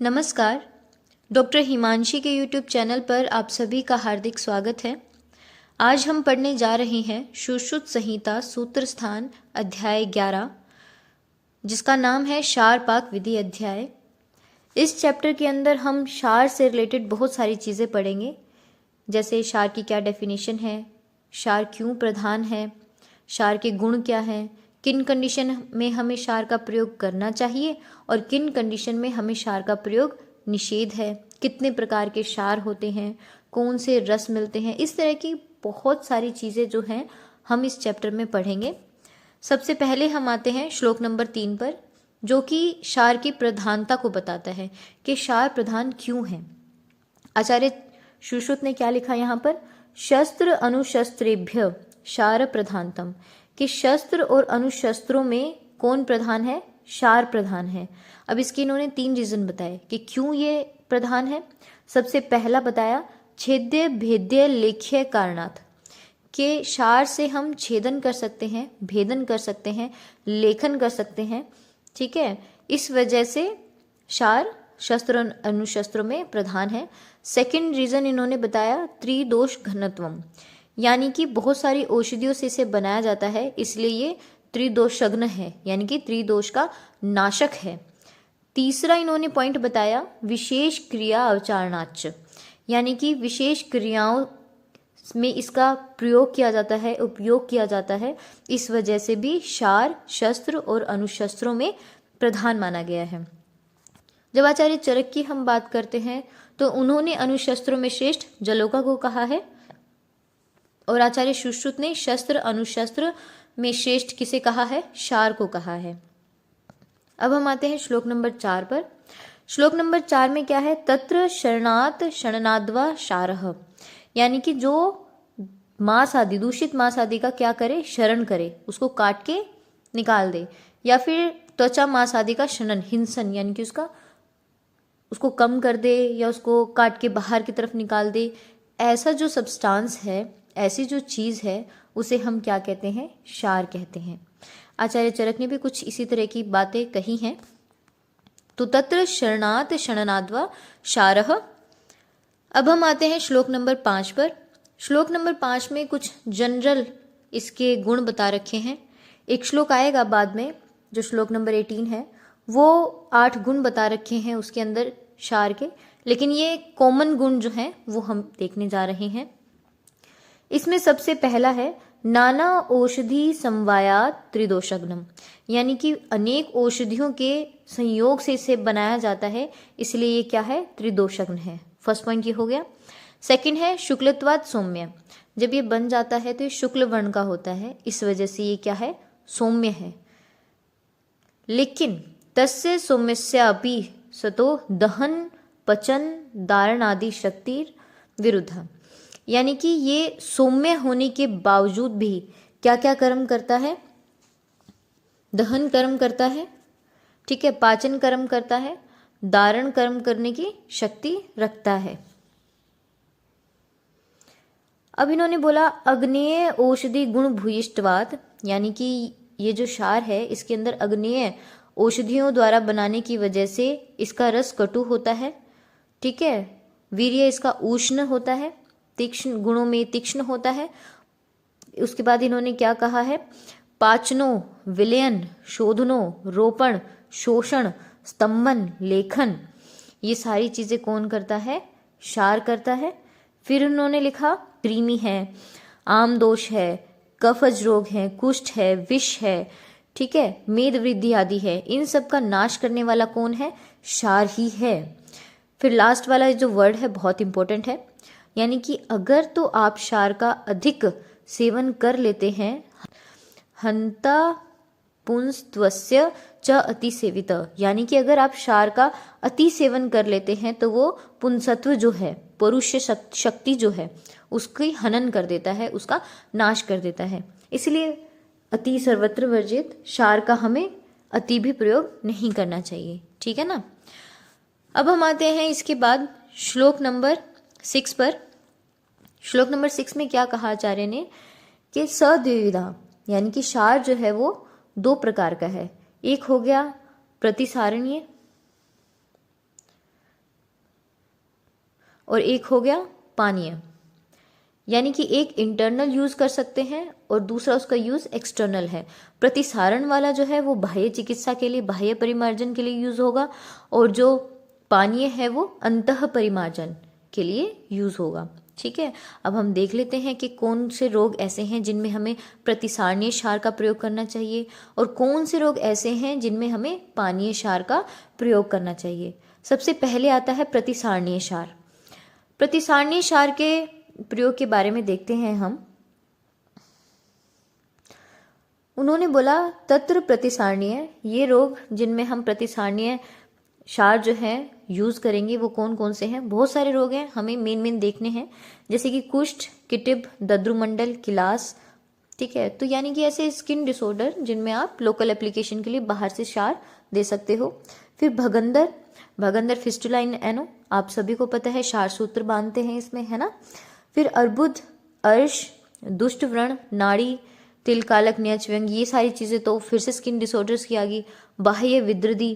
नमस्कार। डॉक्टर हिमांशी के YouTube channel पर आप सभी का हार्दिक स्वागत है। आज हम पढ़ने जा रहे हैं सुश्रुत संहिता सूत्र स्थान अध्याय 11, जिसका नाम है क्षार पाक विधि अध्याय। इस चैप्टर के अंदर हम क्षार से रिलेटेड बहुत सारी चीज़ें पढ़ेंगे, जैसे क्षार की क्या डेफिनेशन है, क्षार क्यों प्रधान है, क्षार के गुण क्या हैं, किन कंडीशन में हमें क्षार का प्रयोग करना चाहिए और किन कंडीशन में हमें क्षार का प्रयोग निषेध है, कितने प्रकार के क्षार होते हैं, कौन से रस मिलते हैं। इस तरह की बहुत सारी चीज़ें जो हैं हम इस चैप्टर में पढ़ेंगे। सबसे पहले हम आते हैं श्लोक नंबर 3 पर, जो कि क्षार की प्रधानता को बताता है कि क्षार प्रधान क्यों है। आचार्य सुश्रुत ने क्या लिखा यहाँ पर, शस्त्र अनुशस्त्रेभ्य क्षार प्रधानतम, कि शस्त्र और अनुशस्त्रों में कौन प्रधान है, क्षार प्रधान है। अब इसके इन्होंने 3 रीजन बताए कि क्यों ये प्रधान है। सबसे पहला बताया छेद्य भेद्य लेख्य कारणात्, के क्षार से हम छेदन कर सकते हैं, भेदन कर सकते हैं, लेखन कर सकते हैं। ठीक है, इस वजह से क्षार शस्त्र अनुशस्त्रों में प्रधान है। सेकंड रीजन इन्होंने बताया त्रिदोष घनत्वम, यानी कि बहुत सारी औषधियों से इसे बनाया जाता है, इसलिए ये त्रिदोषग्न है, यानी कि त्रिदोष का नाशक है। तीसरा इन्होंने पॉइंट बताया विशेष क्रिया अवचारणाच, यानी कि विशेष क्रियाओं में इसका प्रयोग किया जाता है, उपयोग किया जाता है, इस वजह से भी क्षार शस्त्र और अनुशस्त्रों में प्रधान माना गया है। जब आचार्य चरक की हम बात करते हैं तो उन्होंने अनुशस्त्रों में श्रेष्ठ जलोका को कहा है, और आचार्य सुश्रुत ने शस्त्र अनुशस्त्र में श्रेष्ठ किसे कहा है, क्षार को कहा है। अब हम आते हैं श्लोक नंबर 4 पर। श्लोक नंबर 4 में क्या है, तत्र शरणात् शरणाद्वा क्षारः, यानी कि जो मांस आदि, दूषित मांस आदि का क्या करे, शरण करे, उसको काट के निकाल दे, या फिर त्वचा मांस आदि का शनन, हिंसन, यानी कि उसको कम कर दे या उसको काट के बाहर की तरफ निकाल दे। ऐसा जो सब्सटेंस है, ऐसी जो चीज़ है, उसे हम क्या कहते हैं, क्षार कहते हैं। आचार्य चरक ने भी कुछ इसी तरह की बातें कही हैं। तो तत्र शरणात् शरणाद्वा क्षारः। अब हम आते हैं श्लोक नंबर 5 पर। श्लोक नंबर 5 में कुछ जनरल इसके गुण बता रखे हैं। एक श्लोक आएगा बाद में, जो श्लोक नंबर 18 है, वो 8 गुण बता रखे हैं उसके अंदर क्षार के, लेकिन ये कॉमन गुण जो हैं वो हम देखने जा रहे हैं। इसमें सबसे पहला है नाना औषधि समवायात् त्रिदोषग्नम, यानी कि अनेक औषधियों के संयोग से इसे बनाया जाता है, इसलिए ये क्या है, त्रिदोषग्न है। फर्स्ट पॉइंट ये हो गया। सेकंड है शुक्लत्वात् सौम्य, जब ये बन जाता है तो ये शुक्ल वर्ण का होता है, इस वजह से ये क्या है, सौम्य है। लेकिन तस्य सौम्यस्यापि सतो दहन पचन धारण आदि शक्तिर विरुद्ध, यानी कि ये सौम्य होने के बावजूद भी क्या क्या कर्म करता है, दहन कर्म करता है, ठीक है, पाचन कर्म करता है, धारण कर्म करने की शक्ति रखता है। अब इन्होंने बोला अग्नेय औषधि गुण भूयिष्ठवाद, यानी कि ये जो क्षार है इसके अंदर अग्नेय औषधियों द्वारा बनाने की वजह से इसका रस कटु होता है, ठीक है, वीर्य इसका उष्ण होता है, तीक्ष्ण गुणों में तीक्ष्ण होता है। उसके बाद इन्होंने क्या कहा है, पाचनो विलयन शोधनो रोपण शोषण स्तंभन लेखन, ये सारी चीजें कौन करता है, क्षार करता है। फिर उन्होंने लिखा कृमि है, आम दोष है, कफज रोग है, कुष्ठ है, विष है, ठीक है, मेद वृद्धि आदि है, इन सब का नाश करने वाला कौन है, क्षार ही है। फिर लास्ट वाला जो वर्ड है बहुत इंपॉर्टेंट है, यानी कि अगर तो आप क्षार का अधिक सेवन कर लेते हैं, हंता पुंस्त्वस्य च अति सेवित, यानी कि अगर आप क्षार का अति सेवन कर लेते हैं तो वो पुंसत्व जो है, परुष शक्ति जो है, उसकी हनन कर देता है, उसका नाश कर देता है। इसलिए अति सर्वत्र वर्जित, क्षार का हमें अति भी प्रयोग नहीं करना चाहिए, ठीक है ना। अब हम आते हैं इसके बाद श्लोक नंबर 6 पर। श्लोक नंबर 6 में क्या कहा आचार्य ने कि सद्विविधा, यानी कि क्षार जो है वो 2 प्रकार का है। एक हो गया प्रतिसारणीय, और एक हो गया पानीय। यानी कि एक इंटरनल यूज कर सकते हैं और दूसरा उसका यूज एक्सटर्नल है। प्रतिसारण वाला जो है वो बाह्य चिकित्सा के लिए, बाह्य परिमार्जन के लिए यूज होगा, और जो पानीय है वो अंतः परिमार्जन के लिए यूज होगा। ठीक है, अब हम देख लेते हैं कि कौन से रोग ऐसे हैं जिनमें हमें प्रतिसारणीय क्षार का प्रयोग करना चाहिए और कौन से रोग ऐसे हैं जिनमें हमें पानीय क्षार का प्रयोग करना चाहिए। सबसे पहले आता है प्रतिसारणीय क्षार। प्रतिसारणीय क्षार के प्रयोग के बारे में देखते हैं हम। उन्होंने बोला तत्र प्रतिसारणीय, ये रोग जिनमें हम प्रतिसारणीय क्षार जो है यूज करेंगे वो कौन कौन से हैं। बहुत सारे रोग हैं, हमें मेन देखने हैं, जैसे कि कुष्ठ, किटिब, दद्रुमंडल, किलास। ठीक है, तो यानी कि ऐसे स्किन डिसऑर्डर जिनमें आप लोकल एप्लीकेशन के लिए बाहर से क्षार दे सकते हो। फिर भगंदर, भगंदर फिस्टुला इन एनो, आप सभी को पता है क्षार सूत्र बांधते हैं इसमें, है ना। फिर अर्बुद, अर्श, दुष्ट व्रण, नाड़ी, तिलकालक, न्यचव्यंग, ये सारी चीजें तो फिर से स्किन डिसऑर्डर्स की आ गई। बाह्य विद्रदी,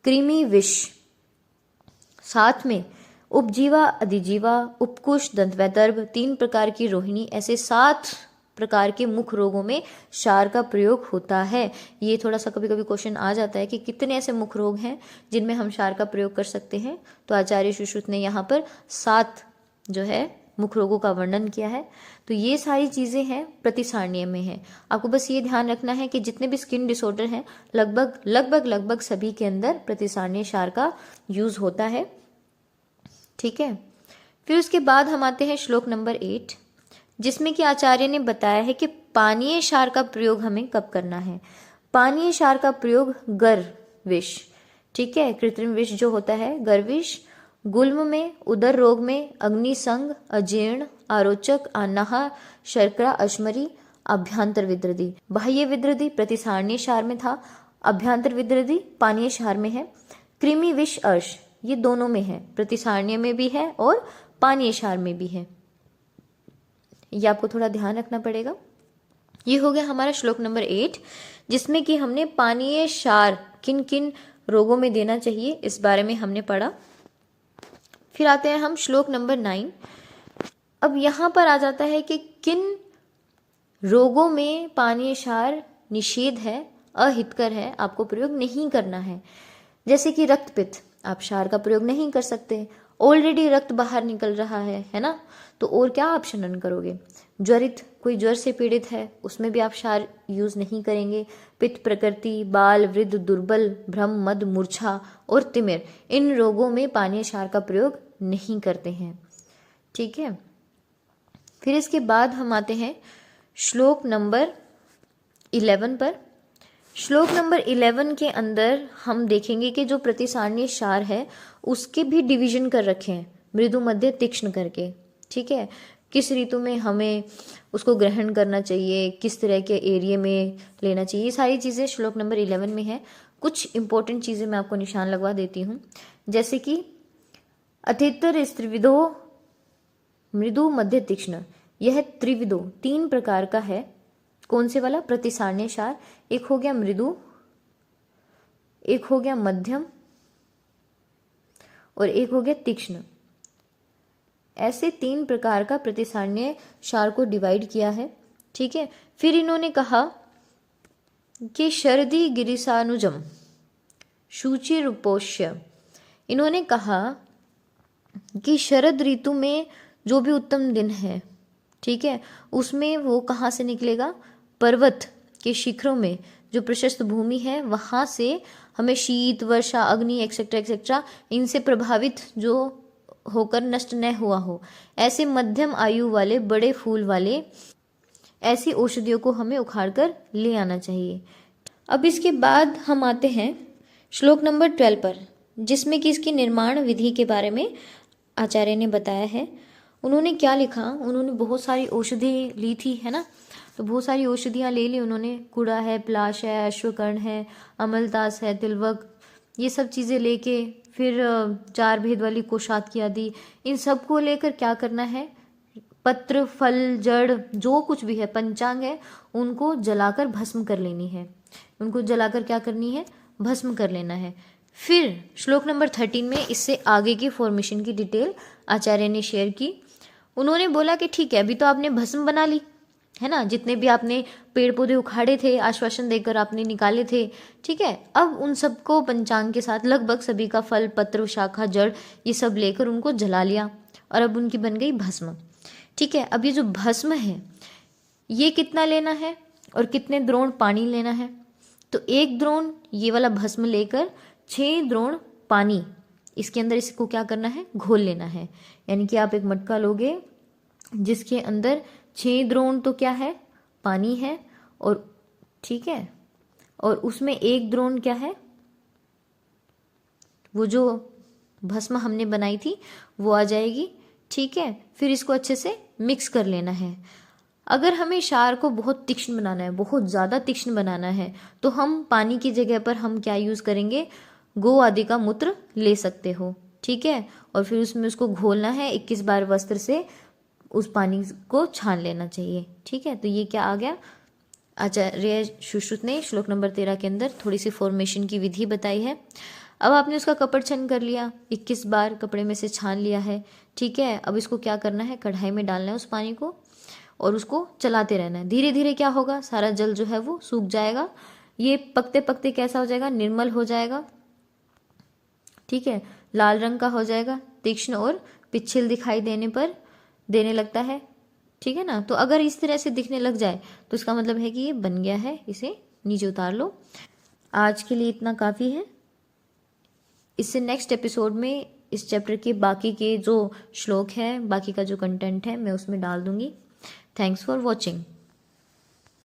कृमि विष, साथ में उपजीवा, अधिजीवा, उपकुश, दंतवैदर्भ, 3 प्रकार की रोहिणी, ऐसे 7 प्रकार के मुख्य रोगों में क्षार का प्रयोग होता है। ये थोड़ा सा कभी कभी क्वेश्चन आ जाता है कि कितने ऐसे मुख्य रोग हैं जिनमें हम क्षार का प्रयोग कर सकते हैं। तो आचार्य सुश्रुत ने यहाँ पर 7 जो है मुख्य रोगों का वर्णन किया है। तो ये सारी चीजें हैं प्रतिसारणीय में है। आपको बस ये ध्यान रखना है कि जितने भी स्किन डिसऑर्डर हैं लगभग सभी के अंदर प्रतिसारणीय क्षार का यूज होता है। ठीक है, फिर उसके बाद हम आते हैं श्लोक नंबर 8, जिसमें कि आचार्य ने बताया है कि पानीय क्षार का प्रयोग हमें कब करना है। पानीय क्षार का प्रयोग गर विष, ठीक है, कृत्रिम विष जो होता है गर विष, गुल्म में, उदर रोग में, अग्निसंग, अजीर्ण, आरोचक, आनाहा, शर्करा, अश्मरी, अभ्यंतर विद्रदी। बाह्य विद्रदी प्रतिसारणीय क्षार में था, अभ्यंतर विद्रदी पानीय क्षार में है। कृमि विष अर्श ये दोनों में है, प्रतिसारणीय में भी है और पानीय क्षार में भी है। ये आपको थोड़ा ध्यान रखना पड़ेगा। ये हो गया हमारा श्लोक नंबर 8, जिसमें कि हमने पानीय क्षार किन किन रोगों में देना चाहिए इस बारे में हमने पढ़ा। फिर आते हैं हम श्लोक नंबर 9। अब यहां पर आ जाता है कि किन रोगों में पानीय क्षार निषेध है, अहितकर है, आपको प्रयोग नहीं करना है। जैसे कि रक्तपित्त, आप क्षार का प्रयोग नहीं कर सकते, ऑलरेडी रक्त बाहर निकल रहा है ना, तो और क्या आप शनन करोगे। ज्वरित, कोई ज्वर से पीड़ित है, उसमें भी आप क्षार यूज नहीं करेंगे। पित्त प्रकृति, बाल, वृद्ध, दुर्बल, भ्रम, मद, मूर्छा और तिमिर, इन रोगों में पानीय क्षार का प्रयोग नहीं करते हैं। ठीक है, फिर इसके बाद हम आते हैं श्लोक नंबर 11 पर। श्लोक नंबर 11 के अंदर हम देखेंगे कि जो प्रतिसारणीय क्षार है उसके भी डिवीजन कर रखे हैं मृदु, मध्य, तीक्ष्ण करके। ठीक है, किस ऋतु में हमें उसको ग्रहण करना चाहिए, किस तरह के एरिया में लेना चाहिए, ये सारी चीज़ें श्लोक नंबर 11 में है। कुछ इंपॉर्टेंट चीज़ें मैं आपको निशान लगवा देती हूँ, जैसे कि अतितर त्रिविधो मृदु, मध्य, तीक्ष्ण, यह त्रिविधो 3 प्रकार का है। कौन से वाला? प्रतिसारणीय क्षार। एक हो गया मृदु, एक हो गया मध्यम और एक हो गया तीक्ष्ण। ऐसे 3 प्रकार का प्रतिसारणीय क्षार को डिवाइड किया है। ठीक है, फिर इन्होंने कहा कि शरदी गिरिसानुजम शुचि रूपोष्य, इन्होंने कहा कि शरद ऋतु में जो भी उत्तम दिन है, ठीक है, उसमें वो कहाँ से निकलेगा? पर्वत के शिखरों में जो प्रशस्त भूमि है वहाँ से हमें शीत, वर्षा, अग्नि एक्सेट्रा एक्सेट्रा इनसे प्रभावित जो होकर नष्ट न हुआ हो, ऐसे मध्यम आयु वाले बड़े फूल वाले ऐसी औषधियों को हमें उखाड़ कर ले आना चाहिए। अब इसके बाद हम आते हैं श्लोक नंबर 12 पर, जिसमें कि इसकी निर्माण विधि के बारे में आचार्य ने बताया है। उन्होंने क्या लिखा? उन्होंने बहुत सारी औषधि ली थी, है ना, तो बहुत सारी औषधियाँ ले ली उन्होंने। कुड़ा है, प्लाश है, अश्वकर्ण है, अमलतास है, तिलवक, ये सब चीज़ें लेके फिर 4 भेद वाली कोशात आदि, इन सब को लेकर क्या करना है? पत्र, फल, जड़, जो कुछ भी है, पंचांग है, उनको जलाकर भस्म कर लेनी है। उनको जलाकर क्या करनी है? भस्म कर लेना है। फिर श्लोक नंबर 13 में इससे आगे की फॉर्मेशन की डिटेल आचार्य ने शेयर की। उन्होंने बोला कि ठीक है, अभी तो आपने भस्म बना ली है ना, जितने भी आपने पेड़ पौधे उखाड़े थे, आश्वासन देकर आपने निकाले थे, ठीक है, अब उन सबको पंचांग के साथ लगभग सभी का फल, पत्र, शाखा, जड़ ये सब लेकर उनको जला लिया और अब उनकी बन गई भस्म। ठीक है, अब ये जो भस्म है ये कितना लेना है और कितने द्रोण पानी लेना है? तो 1 द्रोण ये वाला भस्म लेकर 6 द्रोण पानी इसके अंदर इसको क्या करना है, घोल लेना है। यानी कि आप एक मटका लोगे जिसके अंदर 6 द्रोण तो क्या है, पानी है, और ठीक है, और उसमें 1 द्रोण क्या है, वो जो भस्म हमने बनाई थी वो आ जाएगी। ठीक है, फिर इसको अच्छे से मिक्स कर लेना है। अगर हमें क्षार को बहुत तीक्ष्ण बनाना है, बहुत ज़्यादा तीक्ष्ण बनाना है, तो हम पानी की जगह पर हम क्या यूज़ करेंगे, गौ आदि का मूत्र ले सकते हो। ठीक है, और फिर उसमें उसको घोलना है, 21 बार वस्त्र से उस पानी को छान लेना चाहिए। ठीक है, तो ये क्या आ गया, आचार्य सुश्रुत ने श्लोक नंबर 13 के अंदर थोड़ी सी फॉर्मेशन की विधि बताई है। अब आपने उसका कपड़ छन कर लिया, 21 बार कपड़े में से छान लिया है। ठीक है, अब इसको क्या करना है, कढ़ाई में डालना है उस पानी को और उसको चलाते रहना है। धीरे धीरे क्या होगा, सारा जल जो है वो सूख जाएगा, ये पकते पकते कैसा हो जाएगा, निर्मल हो जाएगा। ठीक है, लाल रंग का हो जाएगा, तीक्ष्ण और पिछल दिखाई देने लगता है। ठीक है ना, तो अगर इस तरह से दिखने लग जाए तो इसका मतलब है कि ये बन गया है, इसे नीचे उतार लो। आज के लिए इतना काफ़ी है। इससे नेक्स्ट एपिसोड में इस चैप्टर के बाकी के जो श्लोक है, बाकी का जो कंटेंट है, मैं उसमें डाल दूंगी। Thanks for watching.